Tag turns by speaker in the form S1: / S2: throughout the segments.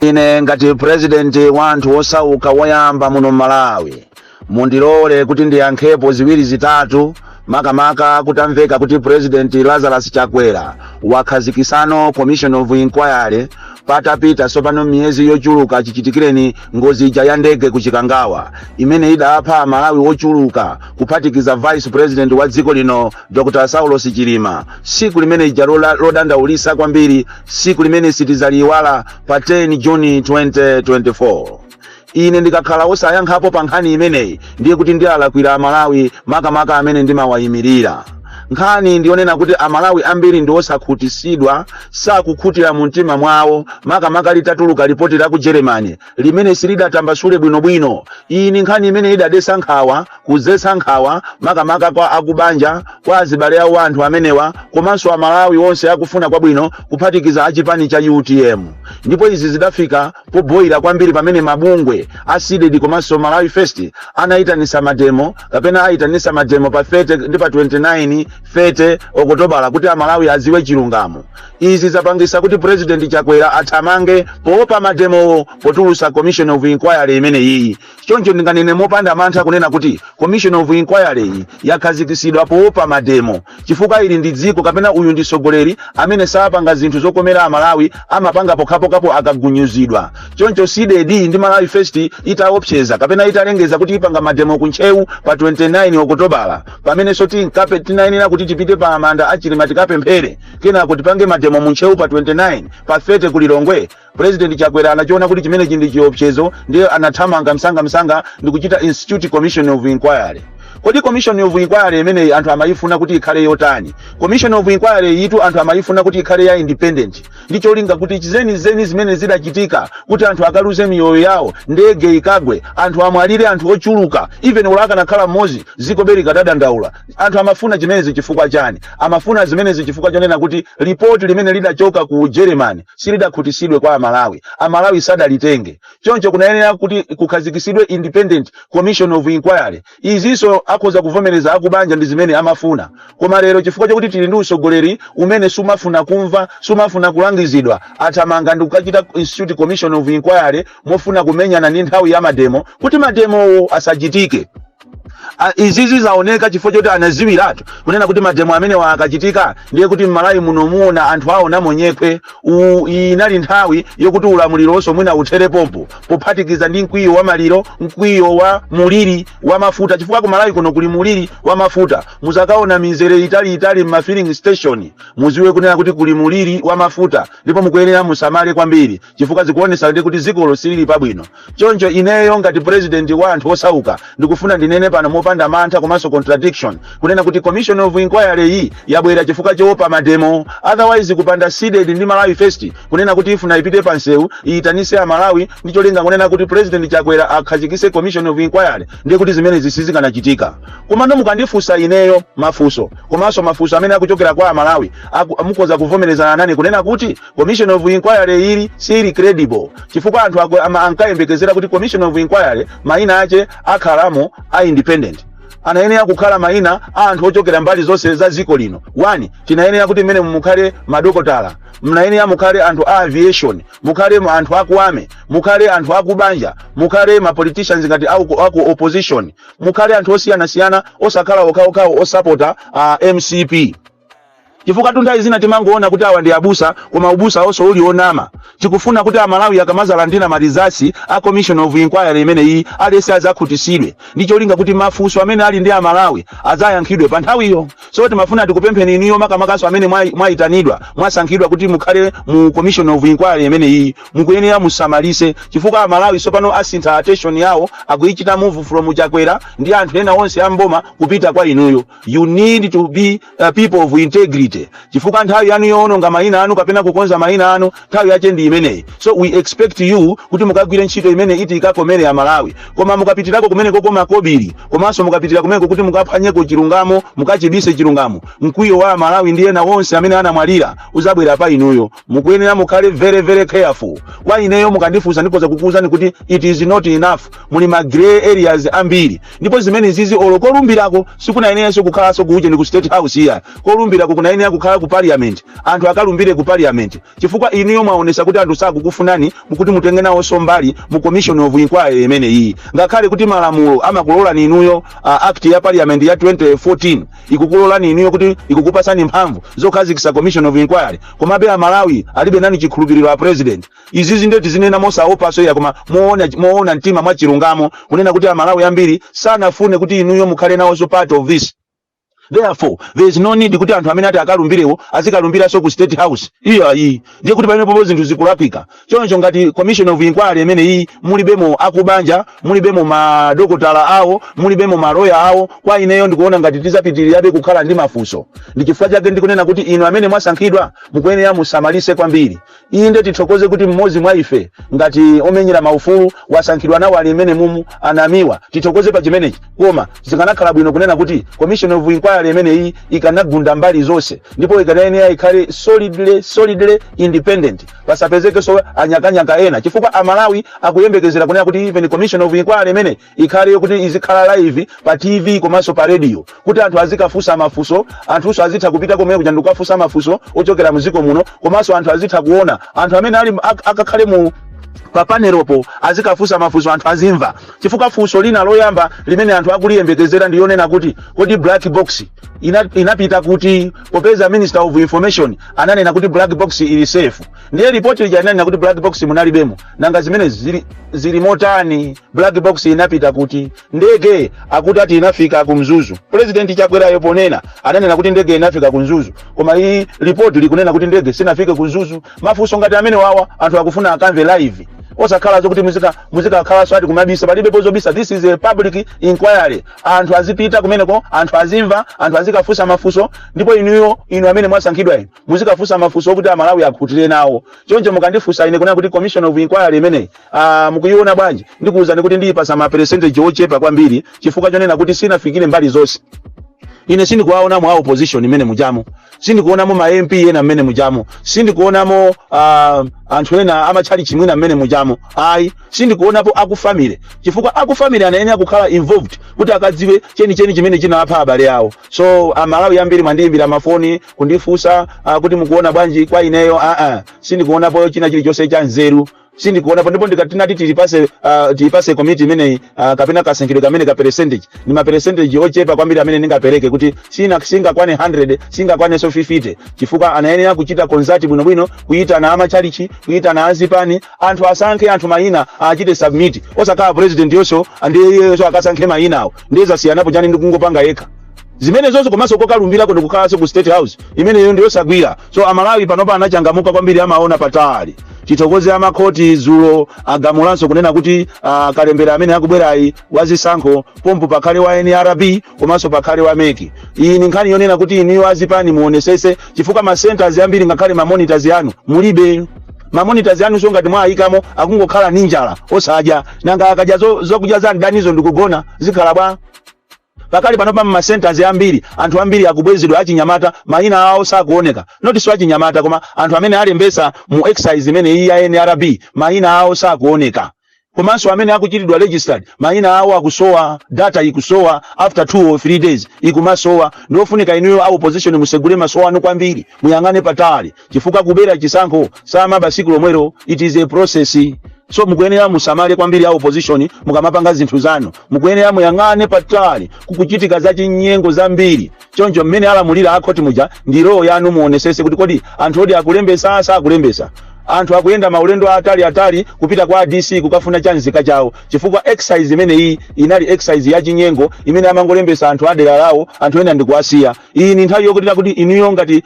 S1: Ine ngati president wanthu osauka woyamba muno Malawi mundilole kuti ndiyankhepo ziwiri zitatu makamaka kutamveka kuti President Lazarus Chakwera wakhazikisano Commission of Inquiry patapita sopano miyezi yochuluka chichitikireni ngozi ija ya ndege kuchikangawa imene idapha Malawi wochuluka kuphatikiza Vice President wa dziko lino Dr. Saulos Chilima. Siku limene ija lodandaulisa kwambiri, siku limene sitizaliwala pa 10 Juni 2024. Ine ndikakhala osayankhapo pa nkhani imeneyi ndiye kuti ndialakwira Malawi makamaka amene ndimawayimirira. Nkhani ndionena kuti Amalawi ambiri ndi osakhutisidwa, sakukhutira mu mtima mwawo makamaka litatuluka ripoti la ku Germany limene silidatambasule bwinobwino. Iyi ni nkhani imene idadesa nkhawa, kuzesa nkhawa makamaka kwa akubanja, kwa azibale awo anthu amenewa, komanso Amalawi onse akufuna kwabwino kuphatikiza achipani cha UTM. Ndipo izi zidafika poboyira kwambiri pamene mabungwe asidedi komanso Malawi First anaitanisa mademo, kapena aitanisa mademo pa 30 ndi pa 29 fete Okutobala kuti Amalawi aziwe chilungamo. Izi zapangisa kuti President Chakwera athamange poopa mademo potulusa Commission of Inquiry imene iyi. Choncho ndinganene mopanda mantha kunena kuti Commission of Inquiry iyi yakhazikisidwa poopa mademo. Chifukwa ili ndi dziko kapena uyu ndi sogoleri amene sapanga zinthu zokomera Amalawi amapanga pokapo akagunyuzidwa. Choncho sidedi ndi Malawi First itaopseza kapena italengeza kuti ipanga mademo kunchewu pa 29 Okutobala pamene soti nkape tinayenera kuti tipite pa amanda achilima tikapemphere kena kuti pange mademo munchewu pa 29 pa 30 kulilongwe. President Chakwera anachiona kuti chimene chindi chiopsezo ndiye anathamanga msanga ndikuchita Institute Commission of Inquiry. Kodi Commission of Inquiry imene anthu amayifuna kuti ikhale yotani? Commission of Inquiry yitu anthu amayifuna kuti ikhale ya independent. Ndicho linga kuti chizeni zimene zidachitika kuti anthu akaluze miyoyo yawo, ndege ikagwe, anthu amwalire anthu ochuluka, even ulaka nakhala mmozi ziko beri kadadandaula. Anthu amafuna chimenezi chifukwa chani? Amafuna zimenezi chifukwa chonena kuti report limene lidachoka ku Germany silidakhutisidwe kwa Malawi. Amalawi sadalitenge. Choncho kunayenera kuti kukhazikisidwe independent Commission of Inquiry. Iziso akhoza kuvomereza akubanja ndi zimene amafuna. Koma lero chifukwa chokuti tili ndi usogoleri umene sumafuna kumva, sumafuna kulangizidwa, athamanga ndi kukachita Institute Commission of Inquiry mofuna kumenyana ndi nthawi ya mademo kuti mademo asachitike. Izizi zaoneka chifukwa choti anaziwiratu kunena kuti mademo amene akachitika ndiye kuti Malawi muno muona anthu aona monyekwe. Inali nthawi yokuti ulamuliro onso mwina utherepopo pophatikiza ndi mkwiyo wa maliro, mkwiyo wa muliri wa mafuta. Chifukwa ku Malawi kuno kuli muliri wa mafuta, muzakaona mizere itali ma filling station muziwe kunena kuti kuli muliri wa mafuta, ndipo mukuyenera musamale kwambiri chifukwa zikuonesa ndi kuti zikolo silili pabwino. Choncho ineyo ngati president wa anthu osauka ndikufuna ndinene pano mopanda mantha komanso contradiction kunena kuti Commission of Inquiry iyi yabwera chifukwa choopa mademo. Otherwise kupanda seeded ndi Malawi First kunena kuti ifuna ipite pansewu iyitanise ya Malawi ndicho linga kunena kuti President Chakwera akhazikise Commission of Inquiry ndiye kuti zimene zisizikanachitika. Koma ndo mukandifusa ineyo mafuso komanso mafuso amene akuchokera kwa Malawi amukoza kuvomerezana nani kunena kuti Commission of Inquiry ili sili credible chifukwa anthu ankayembekezera kuti Commission of Inquiry maina ache akhalamo a independent. Anayenera kukhala maina anthu ochokera mbali zonse za ziko lino. 1 tinayenera kuti mene mukhale madokotala, mnayenera mukhale anthu a aviation, mukhale anthu akuame, mukhale anthu akubanja, mukhale ma politicians ngati aku opposition, mukhale anthu osiyana osakhala okhaokhawo osapota MCP. Chifukwa tunthawi zina timangoona kuti awa ndi abusa koma ubusa onso uli onama. Chikufuna kuti Amalawi akamazalandira marizasi a Commission of Inquiry imene iyi alese azakhutisidwe. Ndicho linga kuti mafuso amene ali ndi Amalawi azayankhidwe pa nthawiyo. So timafuna tikupempheni iniyo makamakaso amene mwaitanidwa, mwasankhidwa kuti mukhale mu Commission of Inquiry imene iyi, mukuyenera musamalise chifukwa Amalawi sopano asintha attention yawo akuichita move from Chakwera ndi anthu ena onse amboma kupita kwa inuyo. You need to be people of integrity. Chifukwa nthawi yanu yoononga maina anu kapena kukonza maina anu nthawi yache ndi imeneyi. So we expect you kuti mukagwire ntchito imene iti ikakomere ya Malawi. Koma mukapitirako kumene kokoma kobiri, komanso mukapitira kumene kuti mukaphanyeko chilungamo, mukachibise chilungamo, mkwiyo wa Malawi ndiye na wonse amene anamwalira uzabwera pa inuyo. Mukuyenera mukhale very careful. Kwa ineyo mukandifusa ndikoza kukuuzani kuti it is not enough. Muli ma gray areas ambiri. Ndipo zimene zizi olokolumbirako sikunayeneranso kukhalanso kuuje ndi ku State House here. Kolumbirako kunayenera mukayenera kukhala ku parliament anthu akalumbire ku parliament chifukwa iniyo mwaonesa kuti anthu sakukufunani mukuti mutenge nawo sombali mu commission of inquiry imene iyi ngakhale kuti malamulo amakulola ni inuyo act ya parliament ya 2014 ikukulola ni inuyo kuti ikukupasani mphamvu zokhazikitsa commission of inquiry komabe Malawi alibe nani chikhulupiriro a president izizi ndeti zinena mosaopa so ya koma muona mtima mwa chilungamo kunena kuti Malawi ambiri sanafune kuti inuyo mukhale nawo so part of this. Therefore, there is no need kuti anthu amene ati akalumbirewo azikalumbira so ku state house. Iyi ndiye kuti pamene popo zinthu zikulakwika. Choncho ngati commission of inquiry imene iyi mulibemo akubanja, mulibemo madokotala awo, mulibemo maloya awo, kwa ineyo ndikuona ngati tizapitirirabe kukhala ndi mafunso. Ndi chifukwa chake ndikunena kuti inu amene mwasankhidwa mukuyenera musamalise kwambiri. Inde tithokoze kuti mmodzi mwa ife ngati omenyera maufulu wasankhidwa nawo ali imene mumu anamiwa. Tithokoze pa chimenechi. Koma zikanakhala bwino kunena kuti commission of inquiry imene iyi ikanagunda mbali zonse ndipo ikanayenera ikhale solidly independent pasapezeke so anyakanyaka ena chifukwa Malawi akuyembekezera kunena kuti even commission of inquiry imene ikhale kuti izikhala live pa TV komanso pa radio kuti anthu azikafusa mafuso anthuso azitha kupita komwe kujanduka fusa mafuso ochokera muziko muno komanso anthu azitha kuona anthu amene ali akakhale mu pa panelopo azikafusa mafuso anthu azimva chifukwa fuso lina loyamba limene anthu akuliyembekezera ndiyonena kuti kodi black box inapita kuti popeza minister of information ananena kuti black box ili safe ndiye report ijanena kuti black box munalibemo nanga zimene zili motani black box inapita kuti ndege akuti ati inafika ku Mzuzu president Chakwera ponena ananena kuti ndege inafika ku Mzuzu koma hii report likunena kuti ndege sinafike ku Mzuzu mafuso ngati amene wawa anthu akufuna akamve live osakhala zokuti muzika khala swati kumabisa palibe pozobisa. This is a public inquiry anthu azipita kumeneko anthu azimva anthu azikafusa mafuso ndipo inu amene mwasankhidwa inu muzikafusa mafuso kuti Malawi akhutire nawo choncho mukandifusa ine kunena kuti commission of inquiry imene mukuiona bwanji ndikuwuzani kuti ndiyipasa ma percentage ochepa kwambiri chifukwa chonena kuti sinafikire mbali zonse. Ine sindikuwaona mu opposition imene mujamo sindikuonamo ma MP ena mmene mujamo sindikuonamo anthu ena amachali chimwina mmene mujamo ayi sindikuonapo akufamily chifukwa akufamily anayenera kukhala involved kuti akadziwe cheni chimene chinawapha abale yawo. So Malawi ambiri mwandiyimbira mafoni kundifusa kuti mukuona bwanji kwa ineyo sindikuonapo china chilichonse cha nzeru sindikuonapo ndipo ndikatinati tilipase committee imene kapena kasankhidwe kamene ka percentage ni ma percentage ochepa kwambiri amene ningapereke kuti singakwane 100 singakwane so 50 chifukwa anayenera kuchita concert bwinobwino kuita na amachalichi kuita na azipani anthu asankhe anthu mayina achite submit osakhala president yonso ndiye so akasankhe mayina awo ndiyeza siyanapo chani ndikungopanga yekha zimene zonse komanso kokalumbira kuti kukhalanso ku state house imeneyo ndiyo sagwira. So Malawi panopa anachangamuka kwambiri amaona patali tithokoze amakhoti zulo agamulanso kunena kuti kalembera amene akubwerayi wazisankho pompo pakhale wa NRB komanso pakhale wa meki. Iyi ni nkhani yonena kuti iniyo azipani muonesese chifukwa ma centers ambiri ngakhale ma monitors yanu mulibe ma monitors yanu so ngati mwayikamo akungokhala ninjala osadya nanga akadya zokudya za ndanizo ndikugona zikhala bwa pakali panopa ma centers ambiri anthu ambiri akubwezedwa achinyamata mayina awo sakuoneka not so achinyamata koma anthu amene alembesa mu exercise imene iyi ya NRB mayina awo sakuoneka komanso amene akuchitidwa registered mayina awo akusowa data ikusowa after 2 or 3 days ikumasowa ndofunika inuyo au opposition musegule masowa anu kwambiri muyangane patali chifukwa kubera chisankho sama basiku lomwero it is a process. So mukuyenera musamale kwambiri ya opposition mukamapanga zinthu zanu mukuyenera muyangane patali kukuchitika za chinyengo zambiri choncho mmene alamulira akhoti muja ndiro yanu muonesese kuti kodi anthu odi akulembesa akulembesa anthu akuyenda maulendo atali kupita kwa DC kukafuna chanzika chawo chifukwa exercise imene iyi inali exercise ya chinyengo imene amangolembesa anthu adera lawo anthu ena ndikuwasiya. Iyi ni nthawi yokuti kuti iniyo ngati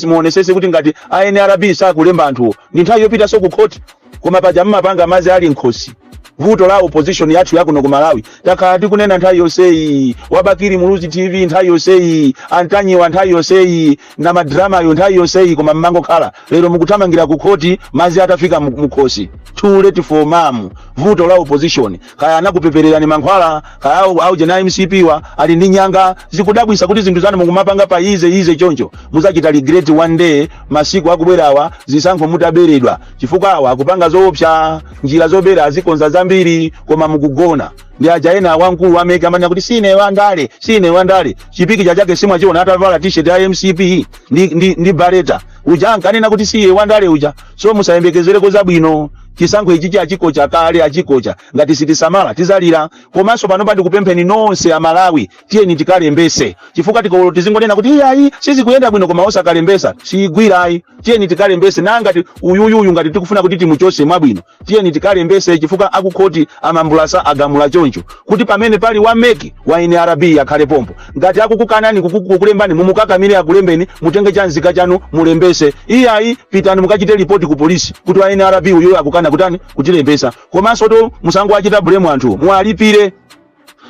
S1: muonesese kuti ngati NRB sakulemba anthu ni nthawi yopita so ku court koma paja mmapanga mazi ali nkhosi vuto la opposition yathu yakuno ku Malawi takati kunena nthawi yonseyi wabakiri muluzi TV nthawi yonseyi antanyiwa nthawi yonseyi na madrama yo nthawi yonseyi koma mmango khala lero mukutamangira ku khoti mazi atafika mukhosi too late for mom. Vuto la opposition kaya anakupeperera ni mankhwala kaya au jena MCP wa ali ndi nyanga zikudabwisa kuti zinthu zanu mungumapanga pa ize choncho muzachita regret one day masiku akubwerawa zisankho mutaberedwa chifukwa awa kupanga zoopsa njira zobera azikonza zambiri koma mukugona ndi ajaena wankulu ameke amanya kuti sine wandale chipiki chake simwa chiona atavala t-shirt ya MCP ndi bareta uja ankanena kuti siye wandale uja. So musayembekezereko zabwino, chisankho ichi achikocha kale achikocha ngati sitisamala tizalira. Komanso pano pandi kupempheni nonse a Malawi tiyeni tikalembese, chifukwa tikolo tizingonena kuti iyayi sizikuyenda bwino koma osakalembesa sigwirayi. Tiyeni tikalembese nangati uyuyu ngati tikufuna kuti timuchose mwabwino tiyeni tikalembese, chifukwa akukhoti amambulasa agamula choncho kuti pamene pali wameki wa NRB akhale pompo. Ngati akukukanani kukulembani mumukakamire akulembeni mutenge chanzika chanu mulembese. Iyayi pitani mukachite report ku polisi kuti wa NRB uyo akukana kutani kutilembesa. Komanso to musango achita blame anthu mualipire,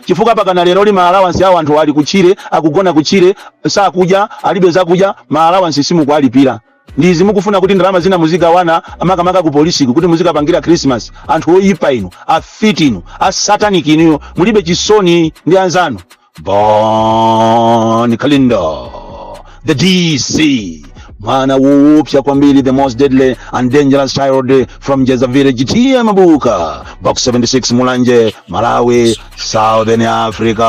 S1: chifukwa pakana lero li allowance ya anthu ali kuchire akugona kuchire sakuja alibe zakudya allowance simu kualipira. Ndizi mukufuna kuti ndalama zina muzigawana amakamaka ku polisi kuti muzikapangira Christmas. Anthu oyipa inu afiti inu asatanic inu mulibe chisoni ndi anzanu. Bon Kalindo the DC mwana woopsa kwambiri, the most deadly and dangerous child from Jeza village tia Mabuka box 76 Mulanje Malawi Southern Africa.